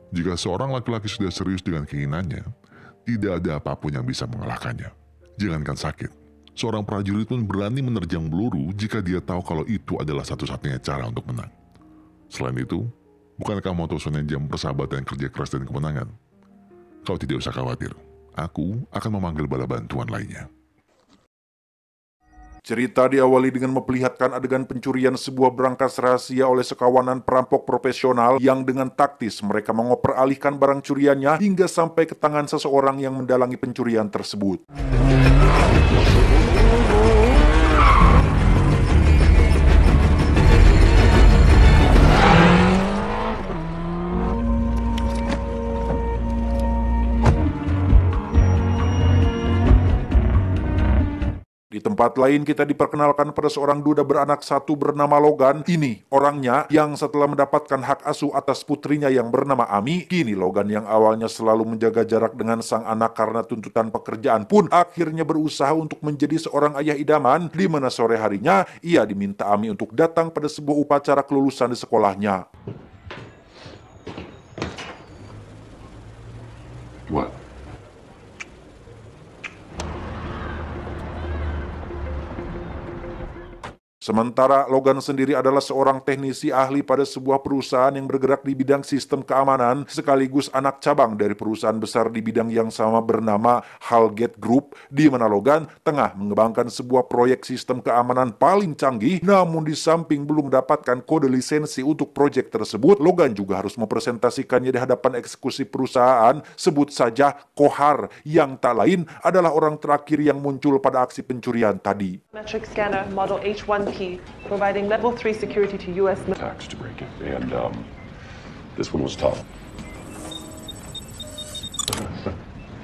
Jika seorang laki-laki sudah serius dengan keinginannya, tidak ada apapun yang bisa mengalahkannya. Jangankan sakit, seorang prajurit pun berani menerjang peluru jika dia tahu kalau itu adalah satu-satunya cara untuk menang. Selain itu, bukankah moto Shonen Jump persahabatan, kerja keras, dan kemenangan? Kau tidak usah khawatir, aku akan memanggil bala bantuan lainnya. Cerita diawali dengan memperlihatkan adegan pencurian sebuah berangkas rahasia oleh sekawanan perampok profesional yang dengan taktis mereka mengoperalihkan barang curiannya hingga sampai ke tangan seseorang yang mendalangi pencurian tersebut. Di tempat lain kita diperkenalkan pada seorang duda beranak satu bernama Logan. Ini orangnya yang setelah mendapatkan hak asuh atas putrinya yang bernama Ami, kini Logan yang awalnya selalu menjaga jarak dengan sang anak karena tuntutan pekerjaan pun akhirnya berusaha untuk menjadi seorang ayah idaman, di mana sore harinya ia diminta Ami untuk datang pada sebuah upacara kelulusan di sekolahnya. What? Sementara Logan sendiri adalah seorang teknisi ahli pada sebuah perusahaan yang bergerak di bidang sistem keamanan, sekaligus anak cabang dari perusahaan besar di bidang yang sama bernama Hallgate Group, di mana Logan tengah mengembangkan sebuah proyek sistem keamanan paling canggih. Namun di samping belum mendapatkan kode lisensi untuk proyek tersebut, Logan juga harus mempresentasikannya di hadapan eksekusi perusahaan, sebut saja Kohar, yang tak lain adalah orang terakhir yang muncul pada aksi pencurian tadi. Metric scanner model H1P, providing level 3 security to US Attacks to break it, and this one was tough.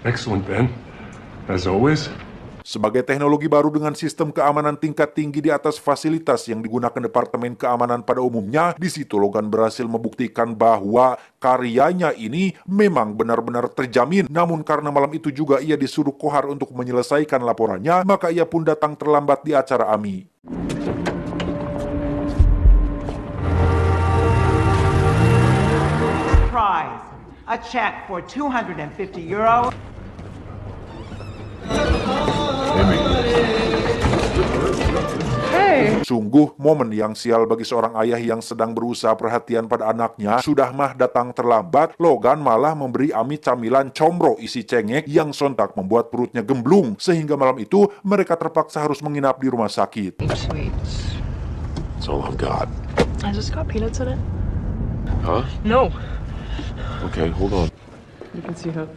Excellent, Ben. As always. Sebagai teknologi baru dengan sistem keamanan tingkat tinggi di atas fasilitas yang digunakan Departemen Keamanan pada umumnya, di situ Logan berhasil membuktikan bahwa karyanya ini memang benar-benar terjamin. Namun karena malam itu juga ia disuruh Kohar untuk menyelesaikan laporannya, maka ia pun datang terlambat di acara Ami. Prize, a check for €250. Sungguh momen yang sial bagi seorang ayah yang sedang berusaha perhatian pada anaknya. Sudah mah datang terlambat, Logan malah memberi Ami camilan comro isi cengek yang sontak membuat perutnya gemblung, sehingga malam itu mereka terpaksa harus menginap di rumah sakit. Sweet. That's all I've got. I just got peanuts in it. Huh? No. Okay, hold on. You can see her.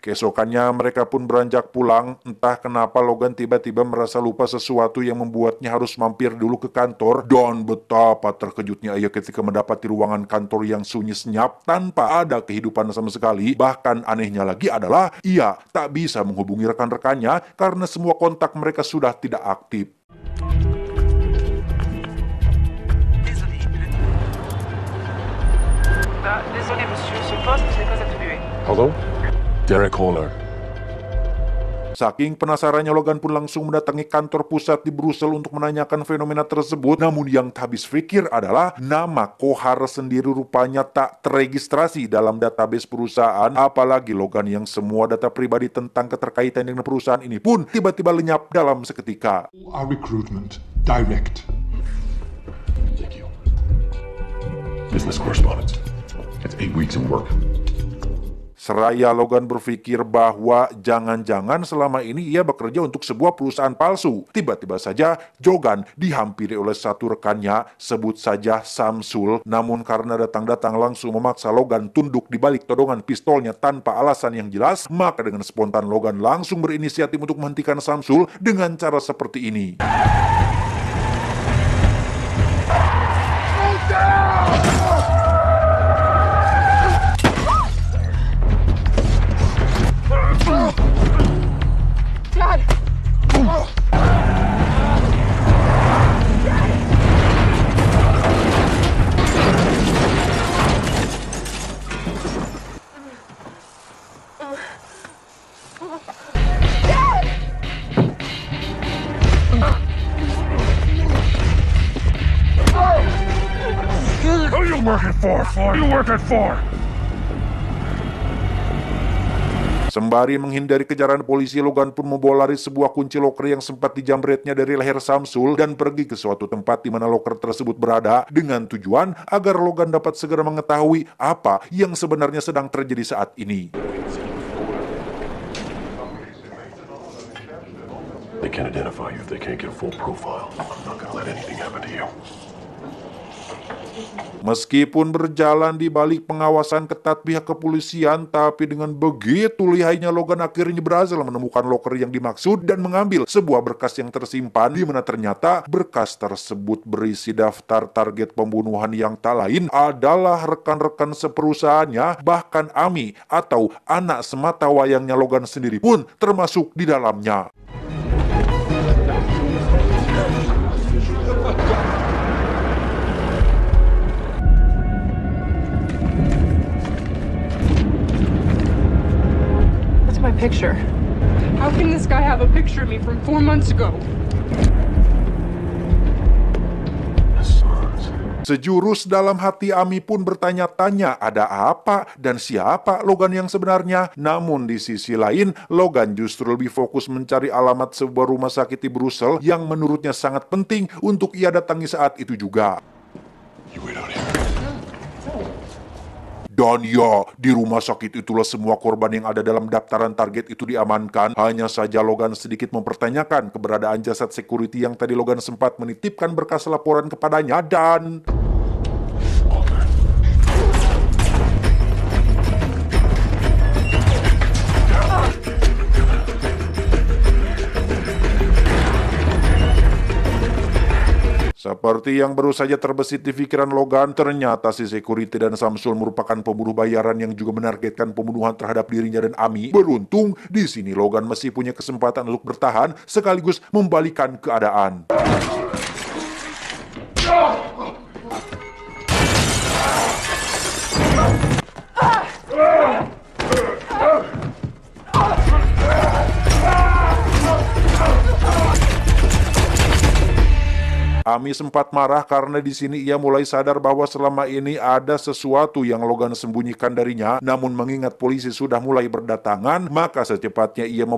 Keesokannya mereka pun beranjak pulang. Entah kenapa Logan tiba-tiba merasa lupa sesuatu yang membuatnya harus mampir dulu ke kantor. Dan betapa terkejutnya ia ketika mendapati ruangan kantor yang sunyi senyap tanpa ada kehidupan sama sekali. Bahkan anehnya lagi adalah ia tak bisa menghubungi rekan-rekannya karena semua kontak mereka sudah tidak aktif. Désolé monsieur, ce poste n'est pas attribué. Hello? Derek Holler. Saking penasarannya, Logan pun langsung mendatangi kantor pusat di Brussels untuk menanyakan fenomena tersebut. Namun yang tak habis pikir adalah nama Kohar sendiri rupanya tak terregistrasi dalam database perusahaan. Apalagi Logan yang semua data pribadi tentang keterkaitan dengan perusahaan ini pun tiba-tiba lenyap dalam seketika. Our recruitment direct. Thank you. Business correspondence. It's 8 weeks of work. Seraya Logan berpikir bahwa jangan-jangan selama ini ia bekerja untuk sebuah perusahaan palsu. Tiba-tiba saja Jogan dihampiri oleh satu rekannya, sebut saja Samsul. Namun karena datang-datang langsung memaksa Logan tunduk di balik todongan pistolnya tanpa alasan yang jelas, maka dengan spontan Logan langsung berinisiatif untuk menghentikan Samsul dengan cara seperti ini. You work at 4. Sembari menghindari kejaran polisi, Logan pun membawa lari sebuah kunci loker yang sempat dijamretnya dari leher Samsul dan pergi ke suatu tempat di mana loker tersebut berada dengan tujuan agar Logan dapat segera mengetahui apa yang sebenarnya sedang terjadi saat ini. They can't identify you if they can't get a full profile. I'm not gonna let anything happen to you. Meskipun berjalan di balik pengawasan ketat pihak kepolisian, tapi dengan begitu lihainya Logan akhirnya berhasil menemukan loker yang dimaksud dan mengambil sebuah berkas yang tersimpan, di mana ternyata berkas tersebut berisi daftar target pembunuhan yang tak lain adalah rekan-rekan seperusahaannya, bahkan Ami atau anak semata wayangnya Logan sendiri pun termasuk di dalamnya. My picture. How can this guy have a picture of me from 4 months ago? Sejurus dalam hati Ami pun bertanya-tanya ada apa dan siapa Logan yang sebenarnya. Namun di sisi lain, Logan justru lebih fokus mencari alamat sebuah rumah sakit di Brussels yang menurutnya sangat penting untuk ia datangi saat itu juga. You wait out here. Dan ya, di rumah sakit itulah semua korban yang ada dalam daftaran target itu diamankan. Hanya saja Logan sedikit mempertanyakan keberadaan jasad security yang tadi Logan sempat menitipkan berkas laporan kepadanya dan... Seperti yang baru saja terbesit di pikiran Logan, ternyata si security dan Samsul merupakan pembunuh bayaran yang juga menargetkan pembunuhan terhadap dirinya dan Ami. Beruntung, di sini Logan masih punya kesempatan untuk bertahan sekaligus membalikan keadaan. Ami sempat marah karena di sini ia mulai sadar bahwa selama ini ada sesuatu yang Logan sembunyikan darinya. Namun mengingat polisi sudah mulai berdatangan, maka secepatnya ia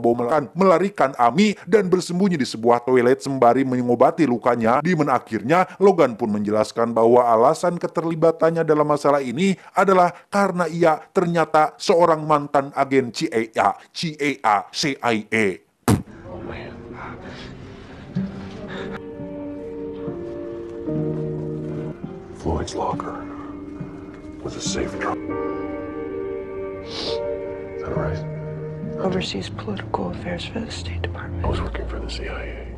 melarikan Ami dan bersembunyi di sebuah toilet sembari mengobati lukanya. Di mana akhirnya Logan pun menjelaskan bahwa alasan keterlibatannya dalam masalah ini adalah karena ia ternyata seorang mantan agen CIA. Floyd's locker was a safe drop. Is that right? Overseas political affairs for the State Department. I was working for the CIA.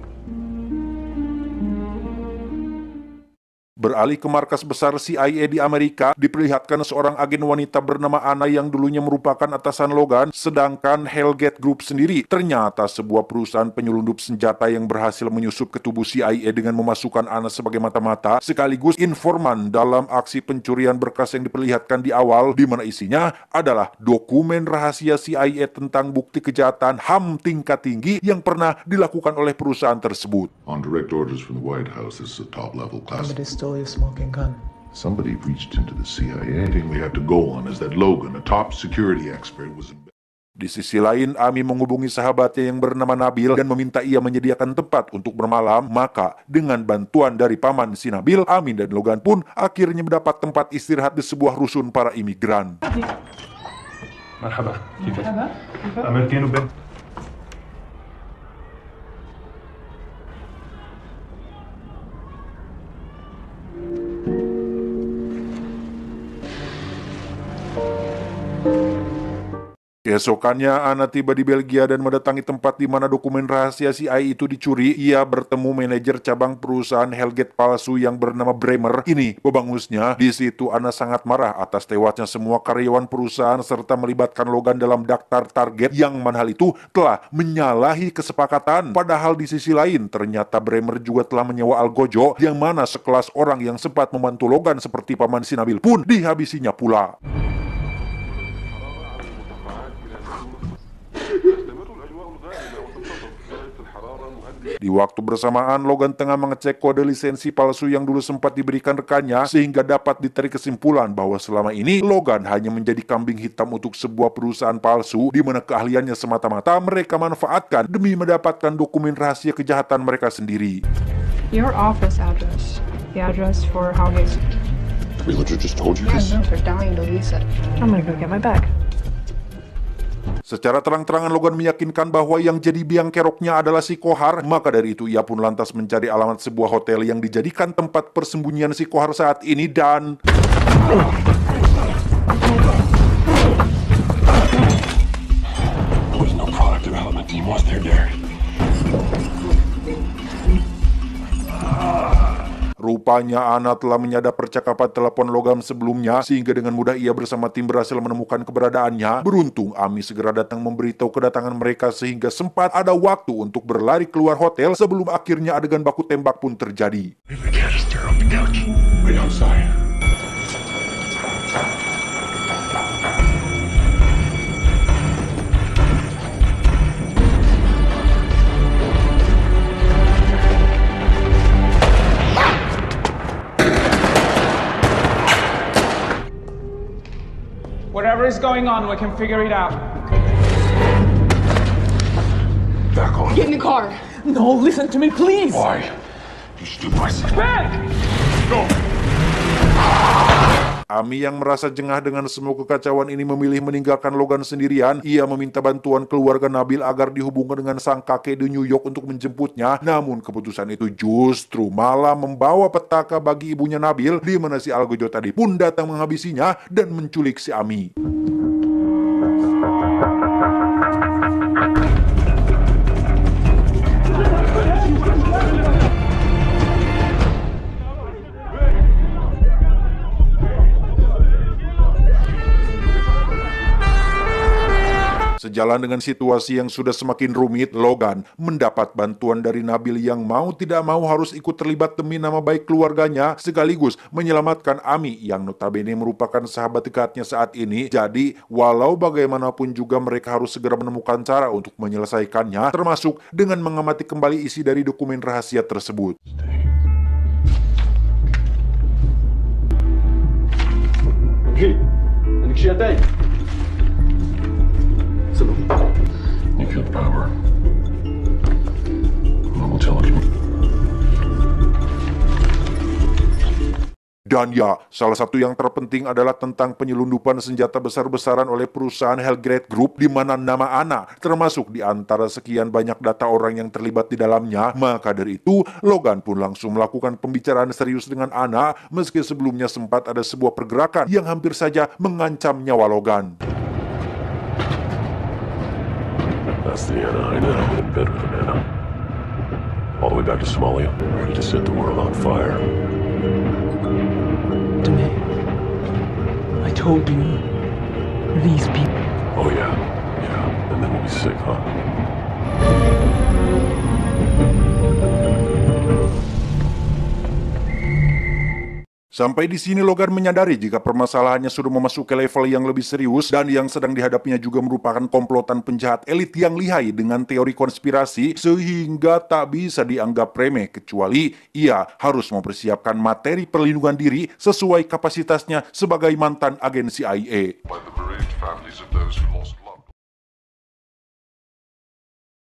Beralih ke markas besar CIA di Amerika, diperlihatkan seorang agen wanita bernama Anna yang dulunya merupakan atasan Logan, sedangkan Hellgate Group sendiri ternyata sebuah perusahaan penyelundup senjata yang berhasil menyusup ke tubuh CIA dengan memasukkan Anna sebagai mata-mata, sekaligus informan dalam aksi pencurian berkas yang diperlihatkan di awal, di mana isinya adalah dokumen rahasia CIA tentang bukti kejahatan HAM tingkat tinggi yang pernah dilakukan oleh perusahaan tersebut. On direct orders from the White House, this is a top-level class. A smoking gun. Somebody reached into the CIA. The thing we have to go on is that Logan, a top security expert, was in... Di sisi lain, Ami menghubungi sahabatnya yang bernama Nabil dan meminta ia menyediakan tempat untuk bermalam. Maka, dengan bantuan dari paman si Nabil, Ami dan Logan pun akhirnya mendapat tempat istirahat di sebuah rusun para imigran. Marhaba, kifak? Amerikano Ben. Keesokannya, Anna tiba di Belgia dan mendatangi tempat di mana dokumen rahasia CIA itu dicuri. Ia bertemu manajer cabang perusahaan Hellgate palsu yang bernama Bremer. Ini pebangusnya. Di situ Anna sangat marah atas tewasnya semua karyawan perusahaan serta melibatkan Logan dalam daftar target yang mana hal itu telah menyalahi kesepakatan. Padahal di sisi lain, ternyata Bremer juga telah menyewa Algojo yang mana sekelas orang yang sempat membantu Logan seperti paman Sinabil pun dihabisinya pula. Di waktu bersamaan, Logan tengah mengecek kode lisensi palsu yang dulu sempat diberikan rekannya sehingga dapat ditarik kesimpulan bahwa selama ini Logan hanya menjadi kambing hitam untuk sebuah perusahaan palsu di mana keahliannya semata-mata mereka manfaatkan demi mendapatkan dokumen rahasia kejahatan mereka sendiri. Your office address. The address for Howgate. Realtor just told you Yeah, this? no, they're dying to lease it. I'm gonna go get my bag. Secara terang-terangan Logan meyakinkan bahwa yang jadi biang keroknya adalah si Kohar, maka dari itu ia pun lantas mencari alamat sebuah hotel yang dijadikan tempat persembunyian si Kohar saat ini dan... There was no product development team, was there, Derek? Rupanya Anna telah menyadap percakapan telepon Logan sebelumnya sehingga dengan mudah ia bersama tim berhasil menemukan keberadaannya. Beruntung Amy segera datang memberitahu kedatangan mereka sehingga sempat ada waktu untuk berlari keluar hotel sebelum akhirnya adegan baku tembak pun terjadi. We can't just tear up the couch. Wait outside. Whatever is going on, we can figure it out. Back on. Get in the car. No, listen to me, please. Why? You stood by side. Back! Go! Amy yang merasa jengah dengan semua kekacauan ini memilih meninggalkan Logan sendirian. Ia meminta bantuan keluarga Nabil agar dihubungkan dengan sang kakek di New York untuk menjemputnya. Namun keputusan itu justru malah membawa petaka bagi ibunya Nabil, di mana si Algojo tadi pun datang menghabisinya dan menculik si Amy. Sejalan dengan situasi yang sudah semakin rumit, Logan mendapat bantuan dari Nabil yang mau tidak mau harus ikut terlibat demi nama baik keluarganya, sekaligus menyelamatkan Amy yang notabene merupakan sahabat dekatnya saat ini. Jadi, walau bagaimanapun juga mereka harus segera menemukan cara untuk menyelesaikannya, termasuk dengan mengamati kembali isi dari dokumen rahasia tersebut. You feel the power. I will tell you. Dan ya, salah satu yang terpenting adalah tentang penyelundupan senjata besar-besaran oleh perusahaan Helgate Group, di mana nama Anna termasuk di antara sekian banyak data orang yang terlibat di dalamnya. Maka dari itu, Logan pun langsung melakukan pembicaraan serius dengan Anna, meski sebelumnya sempat ada sebuah pergerakan yang hampir saja mengancam nyawa Logan. That's the Anna I know. In bed with an Anna. All the way back to Somalia, ready to set the world on fire. To me. I told you. These people. Oh yeah, yeah. And then we'll be sick, huh? Sampai di sini Logan menyadari jika permasalahannya sudah memasuki level yang lebih serius dan yang sedang dihadapinya juga merupakan komplotan penjahat elit yang lihai dengan teori konspirasi sehingga tak bisa dianggap remeh, kecuali ia harus mempersiapkan materi perlindungan diri sesuai kapasitasnya sebagai mantan agen CIA. By the bereaved families of those who lost